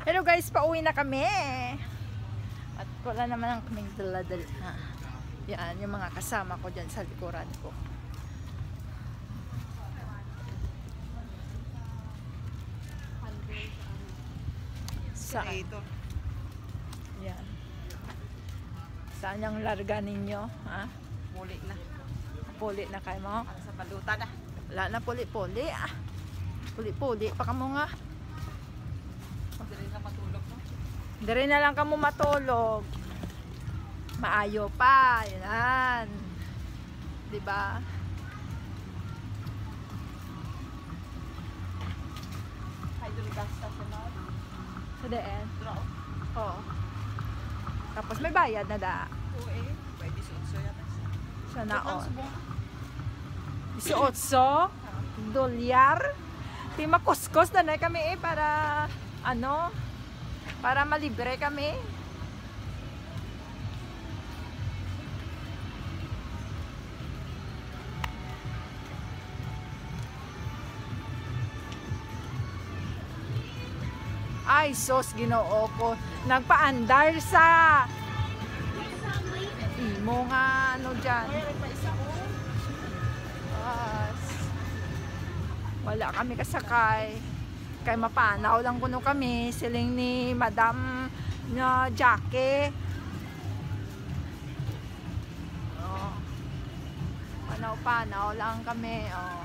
Hello guys, pauwi na kami. At wala naman ang kaming dala-dala. Yan, yung mga kasama ko dyan sa likuran ko. Saan? Yan. Saan yung larga ninyo? Ha? Puli na. Puli na kayo mo? Sa baluta na. Wala na puli-puli. Puli-puli pa ka mo nga. Hindi rin na matulog, no? Dari na lang kamo matulog. Maayo pa, yan. 'Di ba? Hydrogas national. Sa daan. Draw. Oo. Tapos may bayad na da. Oo eh. Pwede suot yata. Sa naon. 18 dolyar. Di makuskos na kami para ano? Para malibre kami. Ay, sos, Ginoo ko. Nagpaandar sa imo nga, ano dyan. Wala kami kasakay. Kay mapanaw lang kuno kami. Siling ni Madam na Jackie. Oh. Panaw-panaw lang kami. Oh.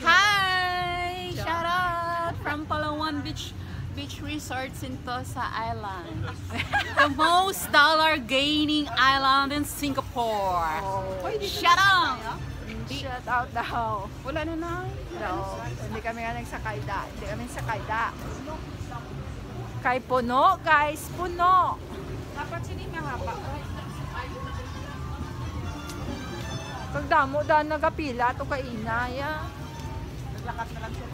Hi! Shout out from Palawan Beach Resorts in Tosa Island. The most dollar gaining island in Singapore. Oh. Shout out! Shout out daw. Wala na na. No, hindi kami nga nagsakay da. Hindi kami nagsakay da. Kay puno, guys. Puno. Dapat sini mahaba. Pagdamo da nagapila to kainaya. Naglakas na lang siya.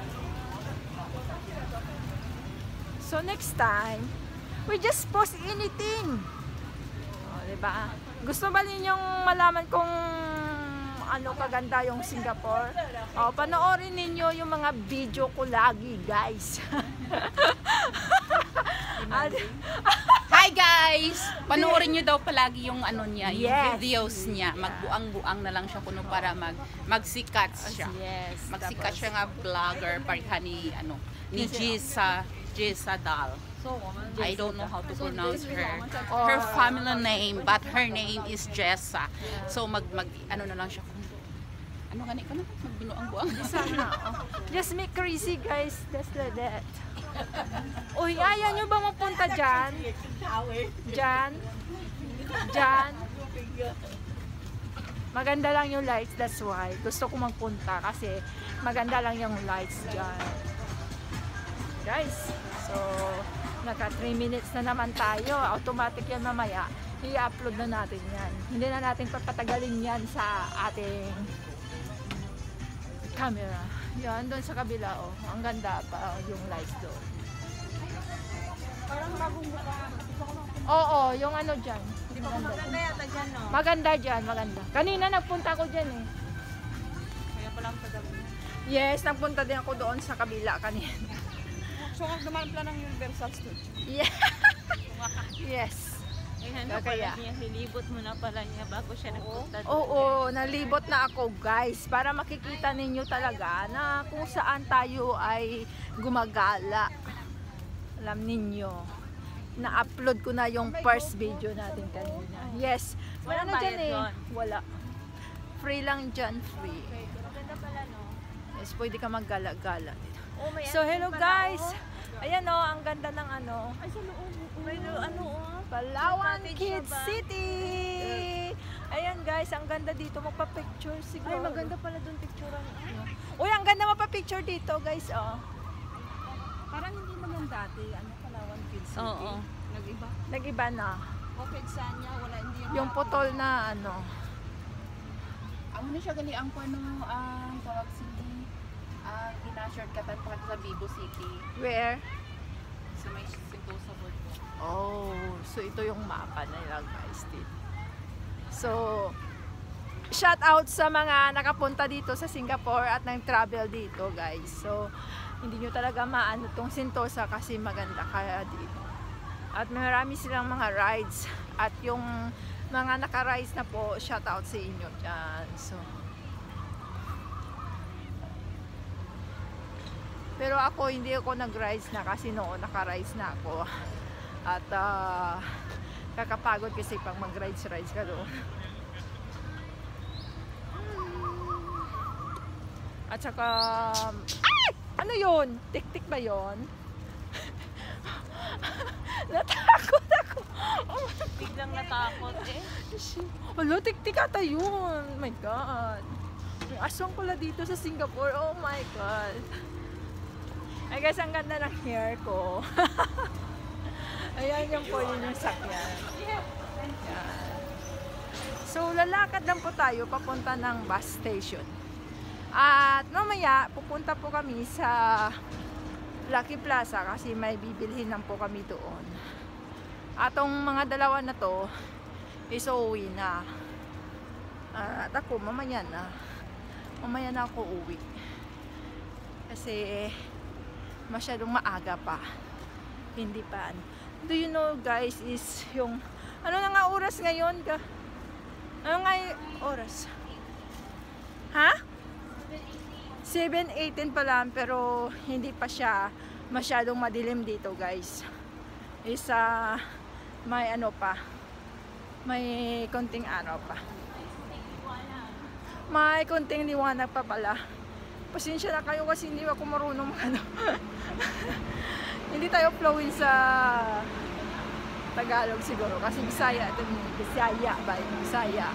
So next time, we just post anything. Oh, diba? Gusto ba ninyong malaman kung ano kaganda yung Singapore? Oh, panoorin ninyo yung mga video ko lagi, guys. Hi guys! Panoorin nyo daw palagi yung ano niya, yung Yes. videos niya. Magbuang-buang na lang siya kuno para magsikat siya. Yes. Magsikat Tapos, siya nga vlogger pareha ni ano ni Jessa Dal. I don't know how to pronounce her family name, but her name is Jessa. So mag ano na lang siya kung ano gani ka na magbinuang-buang. sana. Oh. Just make crazy, guys. Just like that. Uy, ayaw nyo ba mapunta dyan? Dyan? Dyan? Maganda lang yung lights, that's why. Gusto ko magpunta kasi maganda lang yung lights dyan. Guys, so naka 3 minutes na naman tayo. Automatic yan mamaya. I-upload na natin yan. Hindi na natin papatagalin yan sa ating camera. Yan, doon sa kabila, oh. Ang ganda pa yung lights doon. Parang bagong buka. Oo, yung ano dyan. Di ba maganda yata dyan, no? Maganda dyan, maganda. Kanina nagpunta ko dyan eh. Kaya palang tagal mo. Yes, nagpunta din ako doon sa kabila kanina. So, naman pala ng Universal Studio. Yeah. Yes. Ano Kaya. pala niya, nilibot mo na pala niya bago siya nagpunta doon. Oo, nalibot na ako, guys, para makikita ninyo talaga na kung saan tayo ay gumagala. Alam ninyo, na-upload ko na yung first video natin kanina. Yes. Walang Ano dyan bayad eh? doon? Wala. Free lang dyan, free. Maganda pala, no? Yes, pwede ka maggala-gala. Oh, may So, ano hello pala, guys! oh. Ayan o, ang ganda ng ano. Ay, sa loob. May ano, oh. Palawan Cottage Kids na ba? City! Ayan guys, ang ganda dito. Magpa-picture siguro. Ay, maganda pala doon picturean. Uy, ang ganda magpa-picture dito guys. Oh. Parang hindi naman dati. Ano, Palawan Kids City. Oo. Nag-iba. Nag-iba na. Okay, saan niya? Wala, hindi Yung putol na ano. Amo na siya gani ang kuno ang tawag city. Gina-shortcutan pa sa Vivo City. Where? Sa may Sentosa Boardwalk. Oh, so ito yung mapa nila guys dito. So, shout out sa mga nakapunta dito sa Singapore at nang travel dito, guys. So, hindi nyo talaga maano tong Sentosa kasi maganda kaya dito. At marami silang mga rides. At yung mga naka-rides na po, shout out sa inyo dyan. So, pero ako, hindi ako nag-rides na kasi noon naka-rides na ako. At kakapagod kasi pag mag-rides ka doon. At saka, ay! Ano yun? Tik-tik ba yun? Natakot ako. Oh, Biglang natakot eh. wala, tik-tik ata yun. Oh my God. Yung aswang pala dito sa Singapore. Oh my God. Ay guys, ang ganda ng hair ko. Ayan yung po yun yung sakyan. Ayan. So, lalakad lang po tayo papunta ng bus station. At mamaya, pupunta po kami sa Lucky Plaza kasi may bibilhin lang po kami doon. Atong mga dalawa na to is uuwi na. At ako, mamaya na. Mamaya na ako uwi. Kasi masyadong maaga pa. Hindi pa. Do you know guys is yung ano na nga oras ngayon? Ano nga yung oras? Ha? 7:18 pa lang pero hindi pa siya masyadong madilim dito guys. Isa may ano pa. May konting araw pa. May konting liwanag pa pala. Pasensya na kayo kasi hindi ako marunong ano. Hindi tayo flowing sa Tagalog siguro kasi Bisaya ito, Bisaya.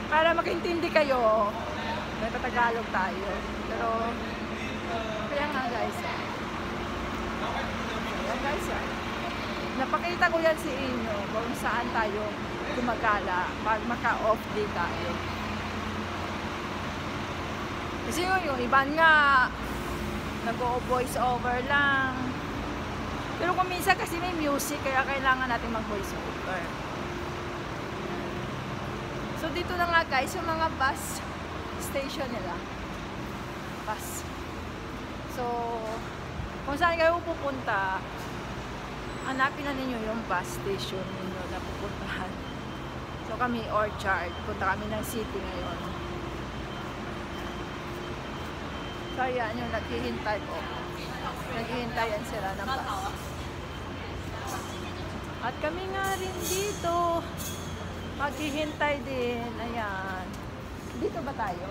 Para makaintindi kayo. Nagtatagalog tayo. Pero, kaya nga guys. Kaya guys, napakita ko yan sa inyo kung saan tayo gumagala pag maka-off day tayo. Kasi yung iban nga, nag-voice over lang. Pero kung minsan kasi may music, kaya kailangan natin mag-voice over. So, dito na nga guys, yung mga bus station nila. Bus. So, kung saan kayo pupunta, hanapin na ninyo yung bus station ninyo na pupuntahan. So, kami Orchard. Punta kami ng city ngayon. So, ayan yung naghihintay po. Naghihintayan sila ng bus. At kami nga rin dito. Maghihintay din. Ayan. Dito ba tayo?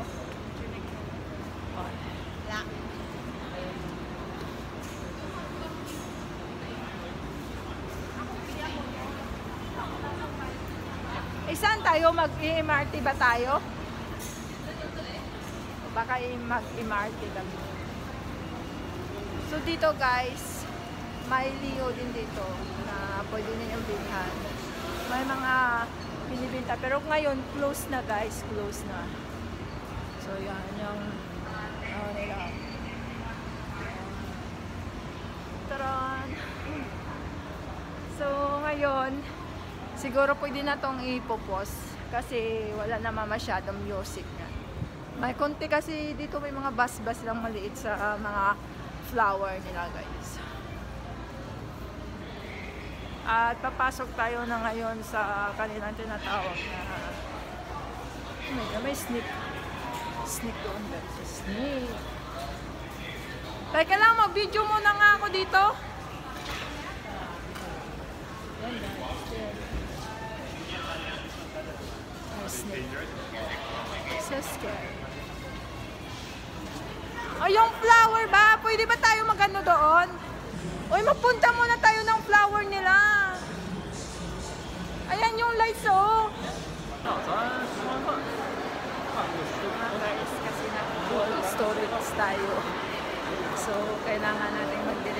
Saan tayo? Mag-MRT ba tayo? Baka mag-MRT kami. So dito guys, may Leo din dito na pwede ninyong bilhan. May mga binibinta. Pero ngayon, close na guys. Close na. So, yan yung nila. Taran. So, ngayon, siguro pwede na itong ipopost kasi wala naman masyadong music na. May konti kasi dito may mga bus-bus lang maliit sa mga flower nila guys. At papasok tayo na ngayon sa kanilang tinatawag na may snake. Snake doon guys. Snake. Teka lang, mag-video muna nga ako dito. Yan guys. Snake. So scary. Ay, yung flower ba? Pwede ba tayo magano doon? Uy, magpunta muna tayo ng flower nila. Ayan yung lights, oh. Guys, kasi na storage tayo. So, kailangan natin mag-delete